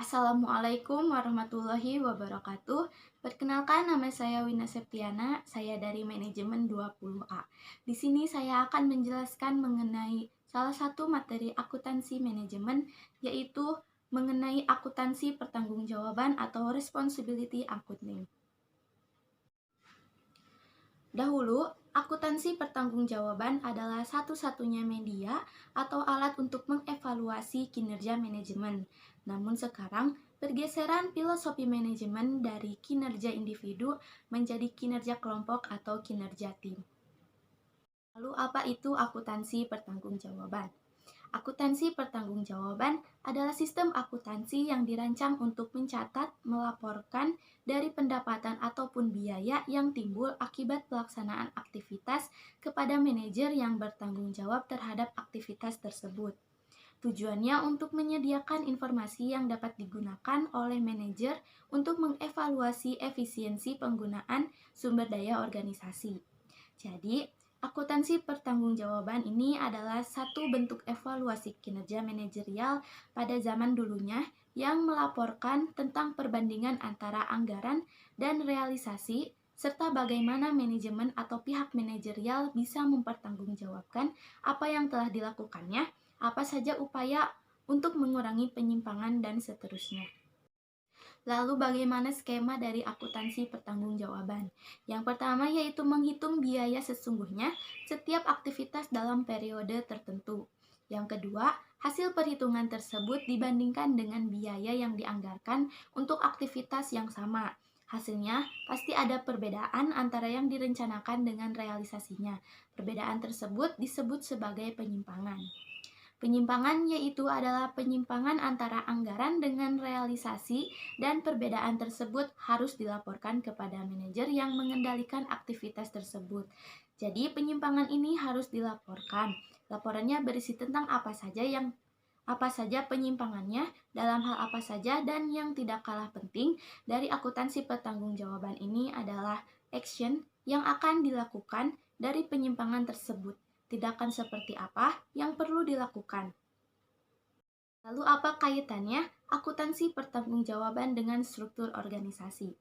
Assalamualaikum warahmatullahi wabarakatuh. Perkenalkan, nama saya Wina Septiana, saya dari manajemen 20A. Di sini saya akan menjelaskan mengenai salah satu materi akuntansi manajemen, yaitu mengenai akuntansi pertanggungjawaban atau responsibility accounting. Dahulu, akuntansi pertanggungjawaban adalah satu-satunya media atau alat untuk mengevaluasi kinerja manajemen. Namun sekarang, pergeseran filosofi manajemen dari kinerja individu menjadi kinerja kelompok atau kinerja tim. Lalu apa itu akuntansi pertanggungjawaban? Akuntansi pertanggungjawaban adalah sistem akuntansi yang dirancang untuk mencatat, melaporkan dari pendapatan ataupun biaya yang timbul akibat pelaksanaan aktivitas kepada manajer yang bertanggung jawab terhadap aktivitas tersebut. Tujuannya untuk menyediakan informasi yang dapat digunakan oleh manajer untuk mengevaluasi efisiensi penggunaan sumber daya organisasi. Jadi, akuntansi pertanggungjawaban ini adalah satu bentuk evaluasi kinerja manajerial pada zaman dulunya yang melaporkan tentang perbandingan antara anggaran dan realisasi serta bagaimana manajemen atau pihak manajerial bisa mempertanggungjawabkan apa yang telah dilakukannya, apa saja upaya untuk mengurangi penyimpangan dan seterusnya. Lalu bagaimana skema dari akuntansi pertanggungjawaban? Yang pertama yaitu menghitung biaya sesungguhnya setiap aktivitas dalam periode tertentu. Yang kedua, hasil perhitungan tersebut dibandingkan dengan biaya yang dianggarkan untuk aktivitas yang sama. Hasilnya pasti ada perbedaan antara yang direncanakan dengan realisasinya. Perbedaan tersebut disebut sebagai penyimpangan. Penyimpangan yaitu adalah penyimpangan antara anggaran dengan realisasi dan perbedaan tersebut harus dilaporkan kepada manajer yang mengendalikan aktivitas tersebut. Jadi penyimpangan ini harus dilaporkan. Laporannya berisi tentang apa saja penyimpangannya, dalam hal apa saja, dan yang tidak kalah penting dari akuntansi pertanggungjawaban ini adalah action yang akan dilakukan dari penyimpangan tersebut. Tindakan seperti apa yang perlu dilakukan. Lalu apa kaitannya akuntansi pertanggungjawaban dengan struktur organisasi?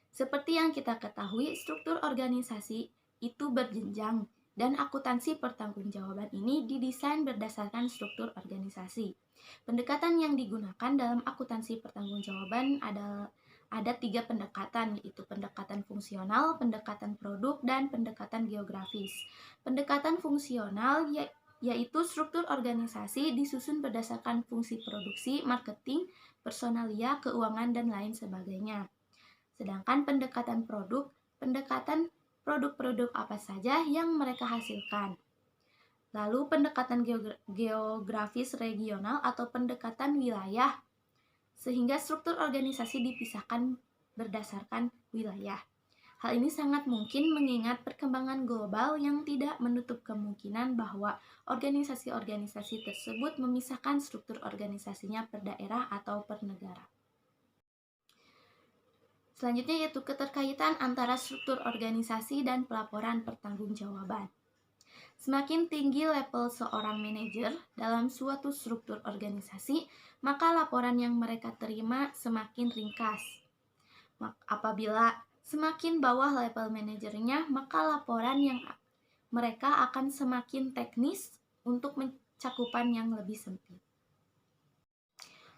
Seperti yang kita ketahui, struktur organisasi itu berjenjang dan akuntansi pertanggungjawaban ini didesain berdasarkan struktur organisasi. Pendekatan yang digunakan dalam akuntansi pertanggungjawaban ada 3 pendekatan, yaitu pendekatan fungsional, pendekatan produk, dan pendekatan geografis. Pendekatan fungsional yaitu struktur organisasi disusun berdasarkan fungsi produksi, marketing, personalia, keuangan, dan lain sebagainya. Sedangkan pendekatan produk apa saja yang mereka hasilkan. Lalu pendekatan geografis regional atau pendekatan wilayah, sehingga struktur organisasi dipisahkan berdasarkan wilayah. Hal ini sangat mungkin mengingat perkembangan global yang tidak menutup kemungkinan bahwa organisasi-organisasi tersebut memisahkan struktur organisasinya per daerah atau per negara. Selanjutnya yaitu keterkaitan antara struktur organisasi dan pelaporan pertanggungjawaban. Semakin tinggi level seorang manajer dalam suatu struktur organisasi, maka laporan yang mereka terima semakin ringkas. Apabila semakin bawah level manajernya, maka laporan yang mereka akan semakin teknis untuk mencakupan yang lebih sempit.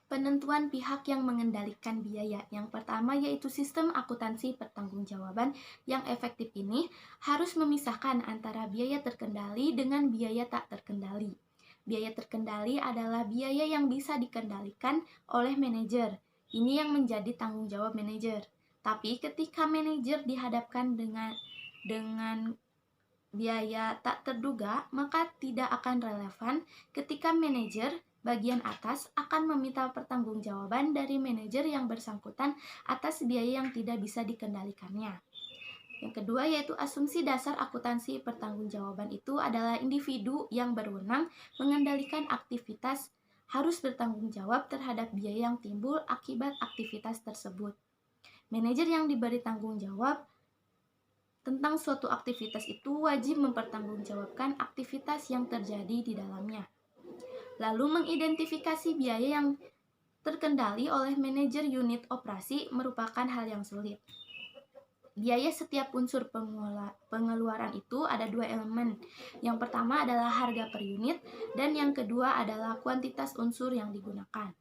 Penentuan pihak yang mengendalikan biaya. Yang pertama yaitu sistem akuntansi pertanggungjawaban yang efektif ini harus memisahkan antara biaya terkendali dengan biaya tak terkendali. Biaya terkendali adalah biaya yang bisa dikendalikan oleh manajer. Ini yang menjadi tanggung jawab manajer. Tapi ketika manajer dihadapkan dengan biaya tak terduga, maka tidak akan relevan ketika manajer bagian atas akan meminta pertanggungjawaban dari manajer yang bersangkutan atas biaya yang tidak bisa dikendalikannya. Yang kedua yaitu asumsi dasar akuntansi pertanggungjawaban itu adalah individu yang berwenang mengendalikan aktivitas harus bertanggung jawab terhadap biaya yang timbul akibat aktivitas tersebut. Manajer yang diberi tanggung jawab tentang suatu aktivitas itu wajib mempertanggungjawabkan aktivitas yang terjadi di dalamnya. Lalu mengidentifikasi biaya yang terkendali oleh manajer unit operasi merupakan hal yang sulit. Biaya setiap unsur pengeluaran itu ada dua elemen. Yang pertama adalah harga per unit, dan yang kedua adalah kuantitas unsur yang digunakan.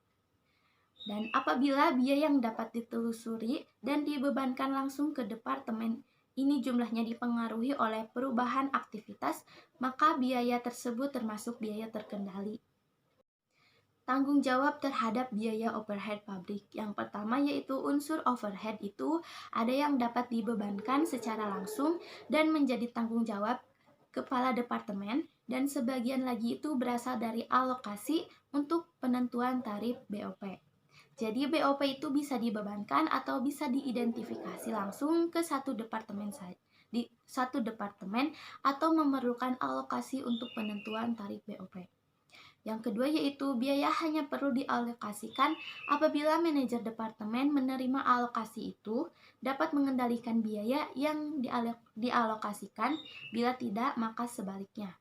Dan apabila biaya yang dapat ditelusuri dan dibebankan langsung ke departemen ini jumlahnya dipengaruhi oleh perubahan aktivitas, maka biaya tersebut termasuk biaya terkendali. Tanggung jawab terhadap biaya overhead pabrik. Yang pertama yaitu unsur overhead itu ada yang dapat dibebankan secara langsung dan menjadi tanggung jawab kepala departemen, dan sebagian lagi itu berasal dari alokasi untuk penentuan tarif BOP. Jadi BOP itu bisa dibebankan atau bisa diidentifikasi langsung ke satu departemen atau memerlukan alokasi untuk penentuan tarif BOP. Yang kedua yaitu biaya hanya perlu dialokasikan apabila manajer departemen menerima alokasi itu dapat mengendalikan biaya yang dialokasikan, bila tidak maka sebaliknya.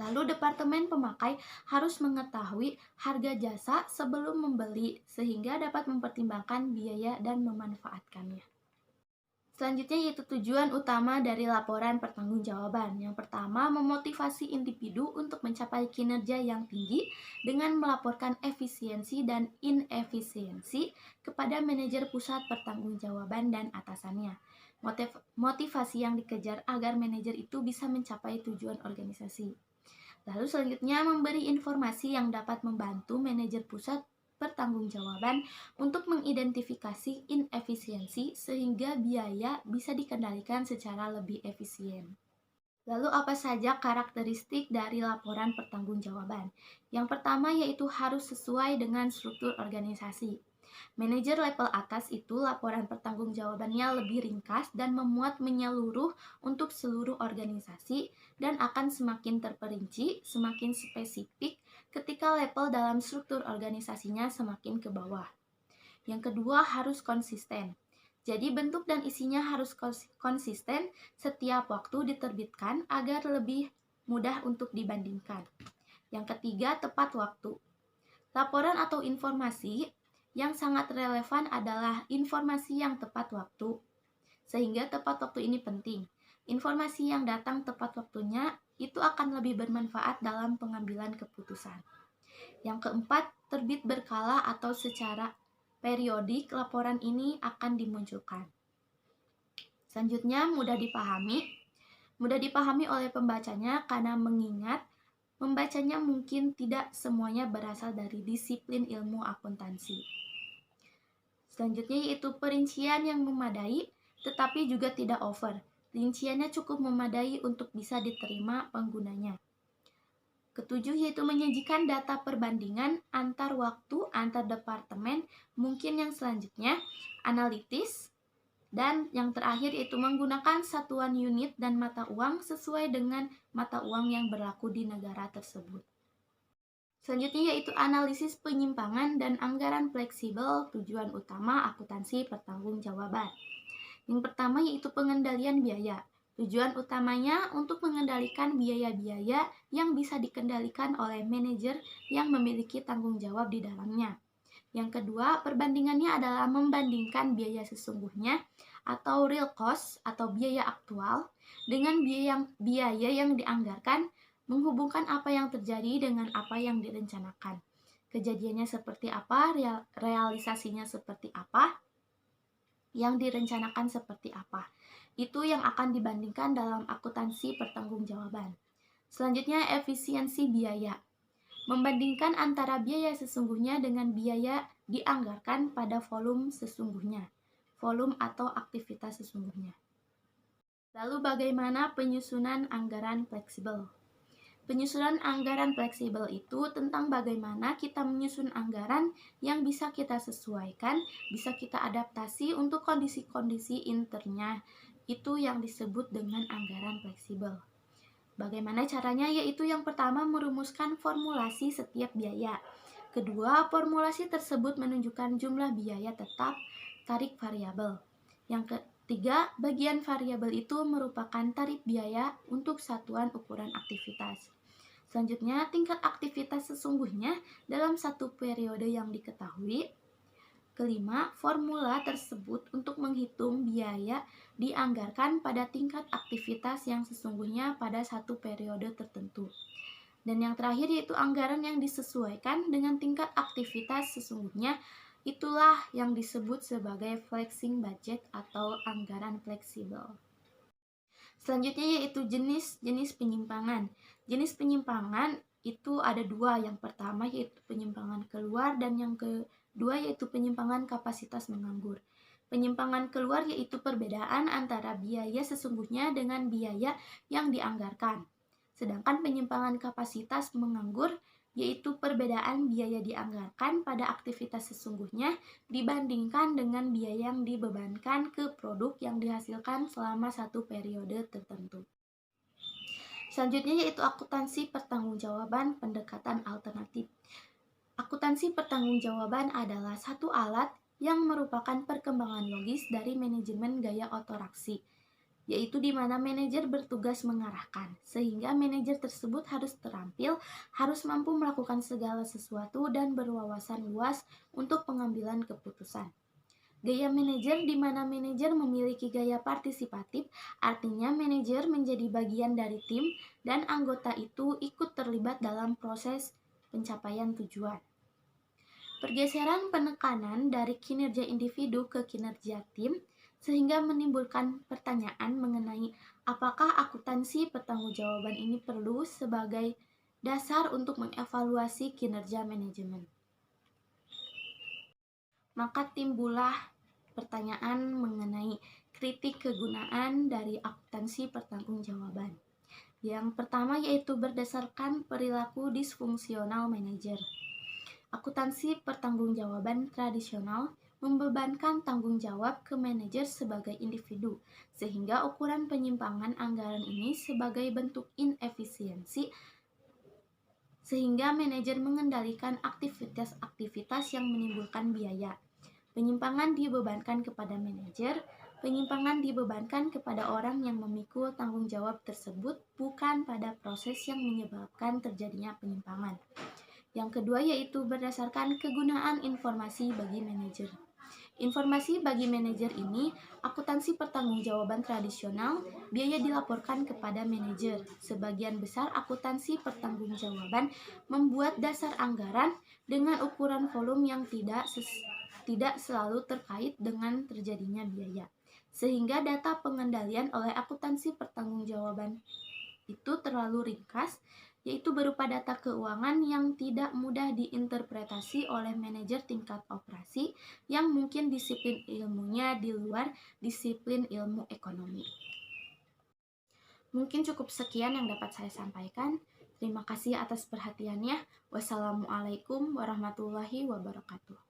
Lalu departemen pemakai harus mengetahui harga jasa sebelum membeli sehingga dapat mempertimbangkan biaya dan memanfaatkannya. Selanjutnya yaitu tujuan utama dari laporan pertanggungjawaban. Yang pertama, memotivasi individu untuk mencapai kinerja yang tinggi dengan melaporkan efisiensi dan inefisiensi kepada manajer pusat pertanggungjawaban dan atasannya. Motivasi yang dikejar agar manajer itu bisa mencapai tujuan organisasi. Lalu selanjutnya, memberi informasi yang dapat membantu manajer pusat pertanggungjawaban untuk mengidentifikasi inefisiensi sehingga biaya bisa dikendalikan secara lebih efisien. Lalu apa saja karakteristik dari laporan pertanggungjawaban? Yang pertama yaitu harus sesuai dengan struktur organisasi. Manajer level atas itu laporan pertanggungjawabannya lebih ringkas dan memuat menyeluruh untuk seluruh organisasi dan akan semakin terperinci, semakin spesifik ketika level dalam struktur organisasinya semakin ke bawah. Yang kedua harus konsisten. Jadi bentuk dan isinya harus konsisten setiap waktu diterbitkan agar lebih mudah untuk dibandingkan. Yang ketiga tepat waktu. Laporan atau informasi yang sangat relevan adalah informasi yang tepat waktu, sehingga tepat waktu ini penting. Informasi yang datang tepat waktunya itu akan lebih bermanfaat dalam pengambilan keputusan. Yang keempat, terbit berkala atau secara periodik laporan ini akan dimunculkan. Selanjutnya, mudah dipahami oleh pembacanya karena mengingat membacanya mungkin tidak semuanya berasal dari disiplin ilmu akuntansi. Selanjutnya yaitu perincian yang memadai tetapi juga tidak over. Rinciannya cukup memadai untuk bisa diterima penggunanya. Ketujuh yaitu menyajikan data perbandingan antar waktu, antar departemen. Mungkin yang selanjutnya analitis. Dan yang terakhir yaitu menggunakan satuan unit dan mata uang sesuai dengan mata uang yang berlaku di negara tersebut. Selanjutnya yaitu analisis penyimpangan dan anggaran fleksibel, tujuan utama akuntansi pertanggungjawaban. Yang pertama yaitu pengendalian biaya. Tujuan utamanya untuk mengendalikan biaya-biaya yang bisa dikendalikan oleh manajer yang memiliki tanggung jawab di dalamnya. Yang kedua, perbandingannya adalah membandingkan biaya sesungguhnya atau real cost atau biaya aktual dengan biaya yang dianggarkan, menghubungkan apa yang terjadi dengan apa yang direncanakan. Kejadiannya seperti apa, realisasinya seperti apa, yang direncanakan seperti apa. Itu yang akan dibandingkan dalam akuntansi pertanggungjawaban. Selanjutnya, efisiensi biaya. Membandingkan antara biaya sesungguhnya dengan biaya dianggarkan pada volume sesungguhnya, volume atau aktivitas sesungguhnya. Lalu bagaimana penyusunan anggaran fleksibel? Penyusunan anggaran fleksibel itu tentang bagaimana kita menyusun anggaran yang bisa kita sesuaikan, bisa kita adaptasi untuk kondisi-kondisi internya. Itu yang disebut dengan anggaran fleksibel. Bagaimana caranya? Yaitu yang pertama merumuskan formulasi setiap biaya. Kedua, formulasi tersebut menunjukkan jumlah biaya tetap, tarik variabel. Yang ketiga, bagian variabel itu merupakan tarif biaya untuk satuan ukuran aktivitas. Selanjutnya, tingkat aktivitas sesungguhnya dalam satu periode yang diketahui. Kelima, formula tersebut untuk menghitung biaya dianggarkan pada tingkat aktivitas yang sesungguhnya pada satu periode tertentu. Dan yang terakhir yaitu anggaran yang disesuaikan dengan tingkat aktivitas sesungguhnya, itulah yang disebut sebagai flexing budget atau anggaran fleksibel. Selanjutnya yaitu jenis-jenis penyimpangan. Jenis penyimpangan itu ada dua. Yang pertama yaitu penyimpangan keluar dan yang kedua yaitu penyimpangan kapasitas menganggur. Penyimpangan keluar yaitu perbedaan antara biaya sesungguhnya dengan biaya yang dianggarkan. Sedangkan penyimpangan kapasitas menganggur yaitu perbedaan biaya dianggarkan pada aktivitas sesungguhnya dibandingkan dengan biaya yang dibebankan ke produk yang dihasilkan selama satu periode tertentu. Selanjutnya yaitu akuntansi pertanggungjawaban pendekatan alternatif. Akuntansi pertanggungjawaban adalah satu alat yang merupakan perkembangan logis dari manajemen gaya otoraksi, yaitu di mana manajer bertugas mengarahkan, sehingga manajer tersebut harus terampil, harus mampu melakukan segala sesuatu dan berwawasan luas untuk pengambilan keputusan. Gaya manajer di mana manajer memiliki gaya partisipatif, artinya manajer menjadi bagian dari tim dan anggota itu ikut terlibat dalam proses pencapaian tujuan. Pergeseran penekanan dari kinerja individu ke kinerja tim sehingga menimbulkan pertanyaan mengenai apakah akuntansi pertanggungjawaban ini perlu sebagai dasar untuk mengevaluasi kinerja manajemen. Maka timbullah pertanyaan mengenai kritik kegunaan dari akuntansi pertanggungjawaban. Yang pertama yaitu berdasarkan perilaku disfungsional manajer. Akuntansi pertanggungjawaban tradisional membebankan tanggung jawab ke manajer sebagai individu, sehingga ukuran penyimpangan anggaran ini sebagai bentuk inefisiensi, sehingga manajer mengendalikan aktivitas-aktivitas yang menimbulkan biaya. Penyimpangan dibebankan kepada manajer, penyimpangan dibebankan kepada orang yang memikul tanggung jawab tersebut, bukan pada proses yang menyebabkan terjadinya penyimpangan. Yang kedua yaitu berdasarkan kegunaan informasi bagi manajer. Informasi bagi manajer ini, akuntansi pertanggungjawaban tradisional, biaya dilaporkan kepada manajer. Sebagian besar akuntansi pertanggungjawaban membuat dasar anggaran dengan ukuran volume yang tidak selalu terkait dengan terjadinya biaya. Sehingga data pengendalian oleh akuntansi pertanggungjawaban itu terlalu ringkas, yaitu berupa data keuangan yang tidak mudah diinterpretasi oleh manajer tingkat operasi yang mungkin disiplin ilmunya di luar disiplin ilmu ekonomi. Mungkin cukup sekian yang dapat saya sampaikan. Terima kasih atas perhatiannya. Wassalamualaikum warahmatullahi wabarakatuh.